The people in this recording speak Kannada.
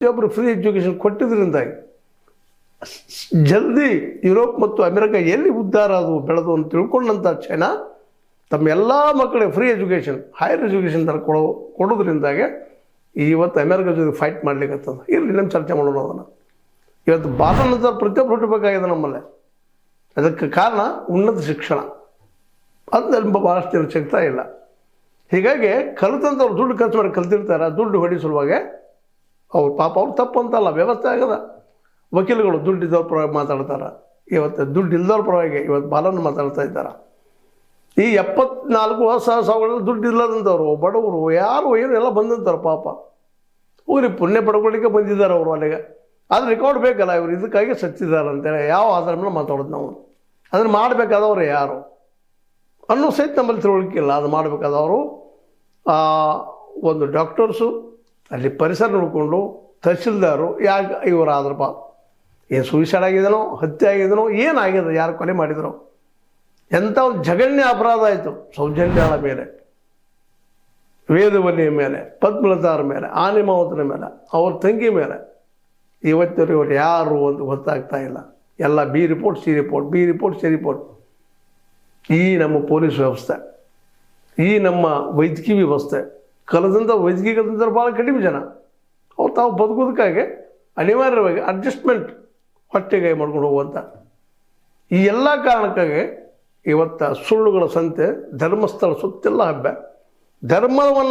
ಪ್ರತಿಯೊಬ್ಬರು ಫ್ರೀ ಎಜುಕೇಷನ್ ಕೊಟ್ಟಿದ್ದರಿಂದಾಗಿ ಜಲ್ದಿ ಯುರೋಪ್ ಮತ್ತು ಅಮೆರಿಕ ಎಲ್ಲಿ ಉದ್ಧಾರ ಅದು ಬೆಳೆದು ಅಂತ ತಿಳ್ಕೊಂಡಂಥ ಚೈನಾ ತಮ್ಮ ಎಲ್ಲ ಮಕ್ಕಳಿಗೆ ಫ್ರೀ ಎಜುಕೇಷನ್ ಹೈಯರ್ ಎಜುಕೇಷನ್ ಥರ ಕೊಡೋದ್ರಿಂದಾಗೆ ಇವತ್ತು ಅಮೆರಿಕ ಜೊತೆ ಫೈಟ್ ಮಾಡ್ಲಿಕ್ಕತ್ತದ. ಇರಲಿ ನಮ್ಮ ಚರ್ಚೆ ಮಾಡೋಣ ಅದನ್ನು. ಇವತ್ತು ಭಾರತ ಪ್ರತಿಯೊಬ್ಬರು ಹುಟ್ಟಬೇಕಾಗಿದೆ ನಮ್ಮಲ್ಲೇ. ಅದಕ್ಕೆ ಕಾರಣ ಉನ್ನತ ಶಿಕ್ಷಣ. ಅದು ಭಾಳಷ್ಟು ಜನ ಸಿಗ್ತಾ ಇಲ್ಲ. ಹೀಗಾಗಿ ಕಲಿತಂಥವ್ರು ದುಡ್ಡು ಖರ್ಚು ಮಾಡಿ ಕಲ್ತಿರ್ತಾರೆ. ದುಡ್ಡು ಹೊಡಿಸುವಾಗ ಅವ್ರು ಪಾಪ ಅವ್ರು ತಪ್ಪು ಅಂತಲ್ಲ, ವ್ಯವಸ್ಥೆ ಆಗದ. ವಕೀಲಗಳು ದುಡ್ಡು ಇದ್ದವ್ರ ಪರವಾಗಿ ಮಾತಾಡ್ತಾರೆ. ಇವತ್ತು ದುಡ್ಡು ಇಲ್ಲದವ್ರ ಪರವಾಗಿ ಇವತ್ತು ಬಾಲನ್ನು ಮಾತಾಡ್ತಾ ಇದ್ದಾರೆ. ಈ 74 ಸಾವಿರಗಳಲ್ಲಿ ದುಡ್ಡು ಇಲ್ಲದಂಥವ್ರು ಬಡವರು ಯಾರು ಏನು ಎಲ್ಲ ಬಂದಂಥವ್ರು ಪಾಪ ಹೋಗ್ರಿ ಪುಣ್ಯ ಪಡ್ಕೊಳ್ಳಿಕ್ಕೆ ಬಂದಿದ್ದಾರೆ ಅವರು ಅಲ್ಲಿಗೆ. ಆದರೆ ರೆಕಾರ್ಡ್ ಬೇಕಲ್ಲ, ಇವರು ಇದಕ್ಕಾಗಿ ಸತ್ತಿದ್ದಾರೆ ಅಂತೇಳಿ ಯಾವ ಆಧಾರ ಮೇಲೆ ಮಾತಾಡೋದು ನಾವು. ಅದನ್ನು ಮಾಡಬೇಕಾದವರು ಯಾರು ಅನ್ನೋ ಸಹಿತ ನಮ್ಮಲ್ಲಿ ತಿಳುವಳಿಕೆ ಇಲ್ಲ. ಅದು ಮಾಡಬೇಕಾದವರು ಒಂದು ಡಾಕ್ಟರ್ಸು, ಅಲ್ಲಿ ಪರಿಸರ ನೋಡಿಕೊಂಡು ತಹಶೀಲ್ದಾರು ಯಾಕೆ ಇವರು ಆದ್ರಪ್ಪ ಏನು ಸೂಸೈಡ್ ಆಗಿದನೋ, ಹತ್ಯೆ ಆಗಿದನೋ, ಏನಾಗಿದೆ, ಯಾರು ಕೊಲೆ ಮಾಡಿದರೋ, ಎಂಥ ಒಂದು ಜಘನ್ಯ ಅಪರಾಧ ಆಯಿತು. ಸೌಜನ್ಯಾಳ ಮೇಲೆ, ವೇದವಲ್ಲಿಯ ಮೇಲೆ, ಪದ್ಮಲತಾರ ಮೇಲೆ, ಆನಿಮಾವತನ ಮೇಲೆ, ಅವ್ರ ತಂಗಿ ಮೇಲೆ ಇವತ್ತಿನ ಇವರು ಯಾರು ಅಂತ ಗೊತ್ತಾಗ್ತಾ ಇಲ್ಲ. ಎಲ್ಲ B report C report, B report C report. ಈ ನಮ್ಮ ಪೊಲೀಸ್ ವ್ಯವಸ್ಥೆ, ಈ ನಮ್ಮ ವೈದ್ಯಕೀಯ ವ್ಯವಸ್ಥೆ, ಕಲಿತಂಥ ವೈದ್ಯಕೀಯ ಕಲಿತಂಥವ್ರು ಭಾಳ ಕಡಿಮೆ ಜನ. ಅವ್ರು ತಾವು ಬದುಕೋದಕ್ಕಾಗಿ ಅನಿವಾರ್ಯವಾಗಿ ಅಡ್ಜಸ್ಟ್ಮೆಂಟ್ ಹೊಟ್ಟೆಗೆ ಮಾಡ್ಕೊಂಡು ಹೋಗುವಂಥ ಈ ಎಲ್ಲ ಕಾರಣಕ್ಕಾಗಿ ಇವತ್ತು ಸುಳ್ಳುಗಳ ಸಂತೆ, ಧರ್ಮಸ್ಥಳ ಸುತ್ತೆಲ್ಲ ಹಬ್ಬ. ಧರ್ಮವನ್ನು